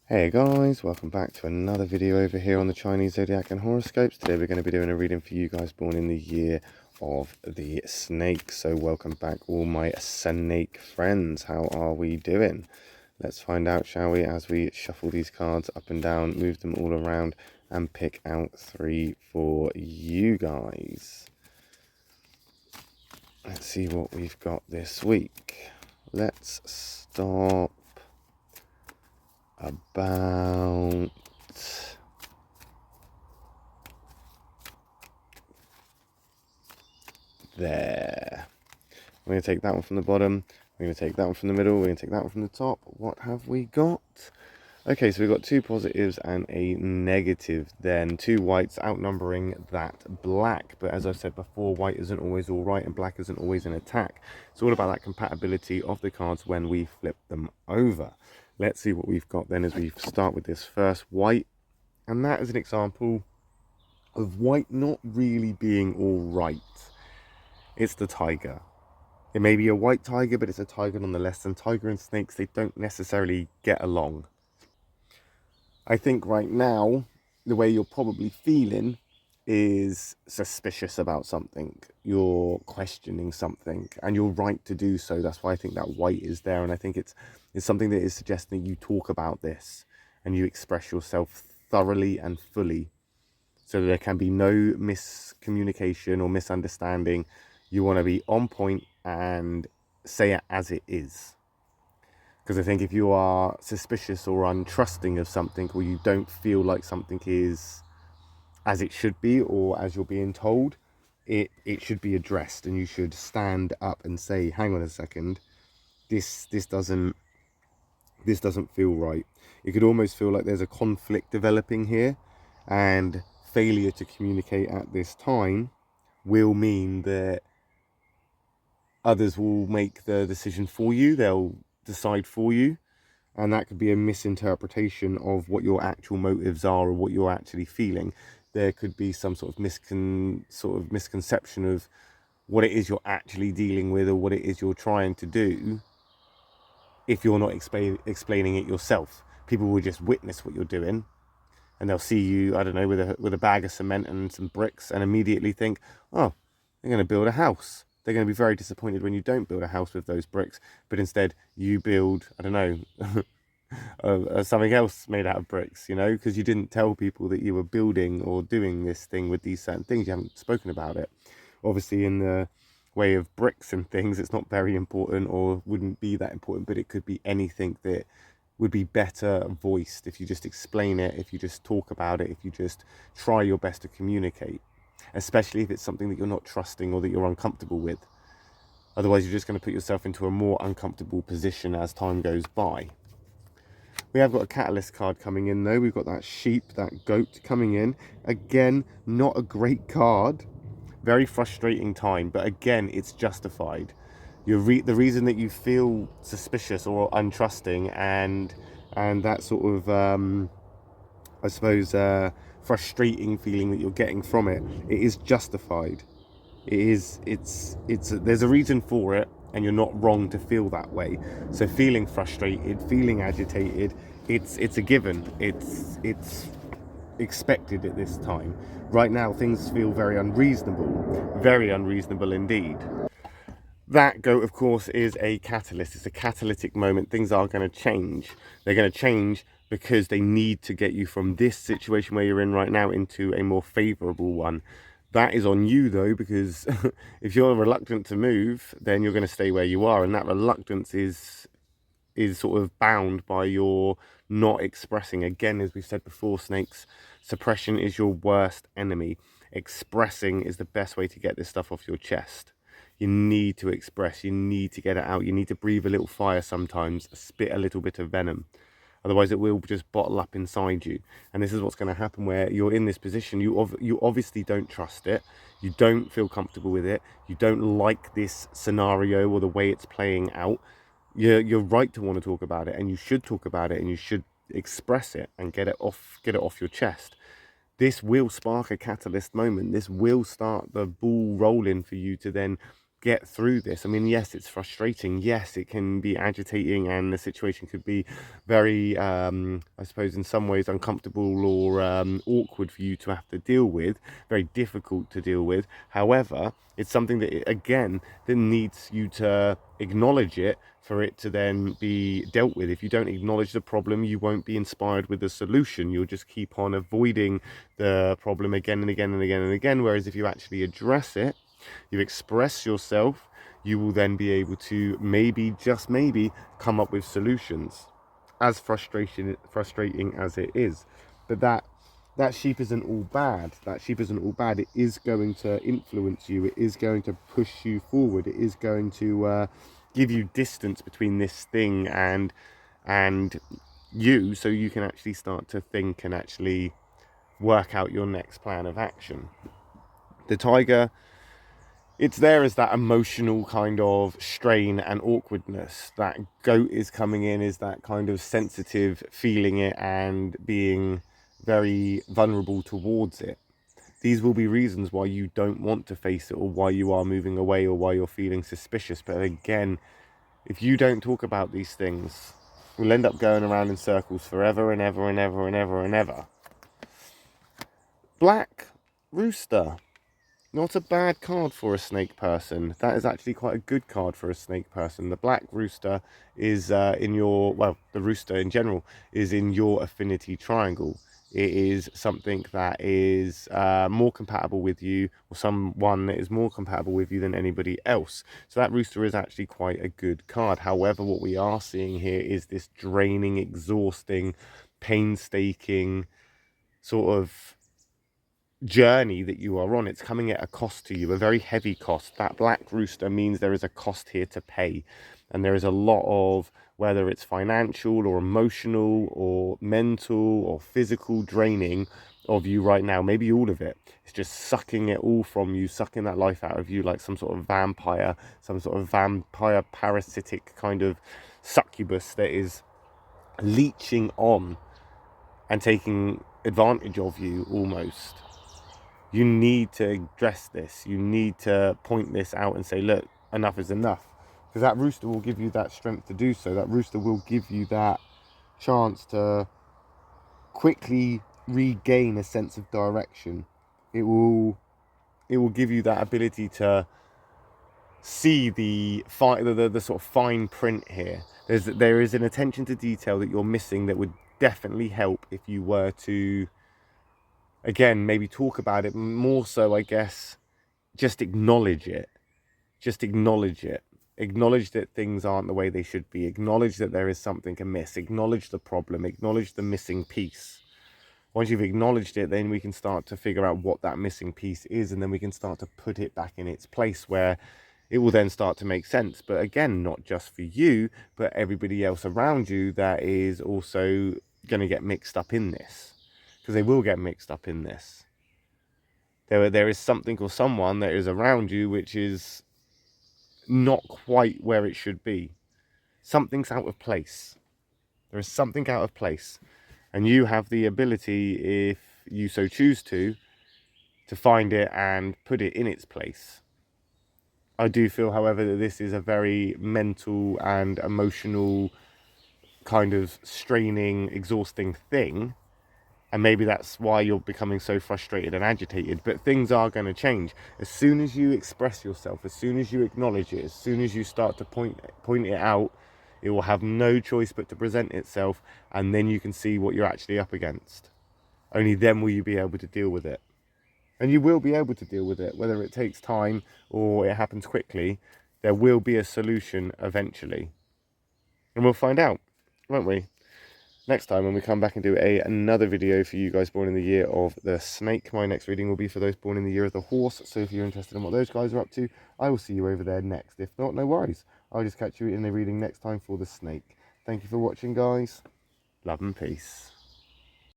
Hey guys, welcome back to another video over here on the Chinese Zodiac and horoscopes. Today we're going to be doing a reading for you guys born in the year of the snake. So welcome back all my snake friends. How are we doing? Let's find out, shall we, as we shuffle these cards up and down, move them all around and pick out three for you guys. Let's see what we've got this week. Let's start about there. We're going to take that one from the bottom. We're going to take that one from the middle. We're going to take that one from the top. What have we got? Okay, so we've got two positives and a negative then. Two whites outnumbering that black. But as I've said before, white isn't always all right and black isn't always an attack. It's all about that compatibility of the cards when we flip them over. Let's see what we've got then as we start with this first white. And that is an example of white not really being all right. It's the tiger. It may be a white tiger, but it's a tiger nonetheless. And tiger and snakes, they don't necessarily get along. I think right now, the way you're probably feeling is suspicious about something. You're questioning something, and you're right to do so. That's why I think that white is there. And I think it's something that is suggesting that you talk about this and you express yourself thoroughly and fully so that there can be no miscommunication or misunderstanding. You want to be on point and say it as it is. Because I think if you are suspicious or untrusting of something, or you don't feel like something is as it should be or as you're being told, it should be addressed, and you should stand up and say, hang on a second, this doesn't feel right. It could almost feel like there's a conflict developing here, and failure to communicate at this time will mean that others will make the decision for you. They'll decide for you, and that could be a misinterpretation of what your actual motives are or what you're actually feeling. There could be some sort of misconception of what it is you're actually dealing with or what it is you're trying to do if you're not explaining it yourself. People will just witness what you're doing, and they'll see you, I don't know, with a bag of cement and some bricks, and immediately think, oh, they're going to build a house. They're going to be very disappointed when you don't build a house with those bricks, but instead you build, I don't know, something else made out of bricks, because you didn't tell people that you were building or doing this thing with these certain things. You haven't spoken about it. Obviously, in the way of bricks and things, it's not very important or wouldn't be that important, but it could be anything that would be better voiced if you just explain it, if you just talk about it, if you just try your best to communicate, especially if it's something that you're not trusting or that you're uncomfortable with. Otherwise, you're just going to put yourself into a more uncomfortable position as time goes by. We have got a catalyst card coming in though. We've got that sheep, that goat coming in. Again, not a great card. Very frustrating time, but again, it's justified. The reason that you feel suspicious or untrusting and that sort of, I suppose, frustrating feeling that you're getting from it is justified. There's a reason for it, and you're not wrong to feel that way. So feeling frustrated, feeling agitated, it's a given. It's expected at this time. Right now, things feel very unreasonable indeed. That goat, of course, is a catalyst. It's a catalytic moment. Things are going to change. They're going to change because they need to get you from this situation where you're in right now into a more favorable one. That is on you though, because if you're reluctant to move, then you're going to stay where you are, and that reluctance is sort of bound by your not expressing. Again, as we've said before, snakes, suppression is your worst enemy. Expressing is the best way to get this stuff off your chest. You need to express, you need to get it out, you need to breathe a little fire sometimes, spit a little bit of venom. Otherwise it will just bottle up inside you. And this is what's going to happen where you're in this position. You obviously don't trust it. You don't feel comfortable with it. You don't like this scenario or the way it's playing out. You're right to want to talk about it, and you should talk about it, and you should express it and get it off your chest. This will spark a catalyst moment. This will start the ball rolling for you to then get through this. I mean, yes, it's frustrating. Yes, it can be agitating, and the situation could be very, I suppose, in some ways uncomfortable or awkward for you to have to deal with, very difficult to deal with. However, it's something that, again, that needs you to acknowledge it for it to then be dealt with. If you don't acknowledge the problem, you won't be inspired with the solution. You'll just keep on avoiding the problem again and again and again and again. Whereas if you actually address it, you express yourself, you will then be able to maybe, just maybe, come up with solutions, as frustrating as it is. But that sheep isn't all bad. That sheep isn't all bad. It is going to influence you. It is going to push you forward. It is going to give you distance between this thing and you, so you can actually start to think and actually work out your next plan of action. The tiger, it's there as that emotional kind of strain and awkwardness. That goat is coming in as that kind of sensitive, feeling it and being very vulnerable towards it. These will be reasons why you don't want to face it, or why you are moving away, or why you're feeling suspicious. But again, if you don't talk about these things, we'll end up going around in circles forever and ever and ever and ever and ever. Black Rooster. Not a bad card for a snake person. That is actually quite a good card for a snake person. The Black Rooster is in your, well, the rooster in general is in your affinity triangle. It is something that is more compatible with you, or someone that is more compatible with you than anybody else. So that rooster is actually quite a good card. However, what we are seeing here is this draining, exhausting, painstaking sort of journey that you are on. It's coming at a cost to you, a very heavy cost. That Black Rooster means there is a cost here to pay, and there is a lot of, whether it's financial or emotional or mental or physical draining of you right now. Maybe all of it. It's just sucking it all from you, sucking that life out of you like some sort of vampire, some sort of vampire parasitic kind of succubus that is leeching on and taking advantage of you almost. You need to address this. You need to point this out and say, look, enough is enough. Because that rooster will give you that strength to do so. That rooster will give you that chance to quickly regain a sense of direction. It will give you that ability to see the sort of fine print here. There is an attention to detail that you're missing that would definitely help if you were to, again, maybe talk about it more. So I guess just acknowledge it. Just acknowledge it. Acknowledge that things aren't the way they should be. Acknowledge that there is something amiss. Acknowledge the problem. Acknowledge the missing piece. Once you've acknowledged it, then we can start to figure out what that missing piece is, and then we can start to put it back in its place where it will then start to make sense. But again, not just for you, but everybody else around you that is also going to get mixed up in this. Because they will get mixed up in this. There is something or someone that is around you which is not quite where it should be. Something's out of place. There is something out of place. And you have the ability, if you so choose to find it and put it in its place. I do feel, however, that this is a very mental and emotional kind of straining, exhausting thing. And maybe that's why you're becoming so frustrated and agitated. But things are going to change. As soon as you express yourself, as soon as you acknowledge it, as soon as you start to point it out, it will have no choice but to present itself. And then you can see what you're actually up against. Only then will you be able to deal with it. And you will be able to deal with it. Whether it takes time or it happens quickly, there will be a solution eventually. And we'll find out, won't we? Next time when we come back and do another video for you guys born in the year of the snake. My next reading will be for those born in the year of the horse. So if you're interested in what those guys are up to, I will see you over there next. If not, no worries. I'll just catch you in the reading next time for the snake. Thank you for watching, guys. Love and peace.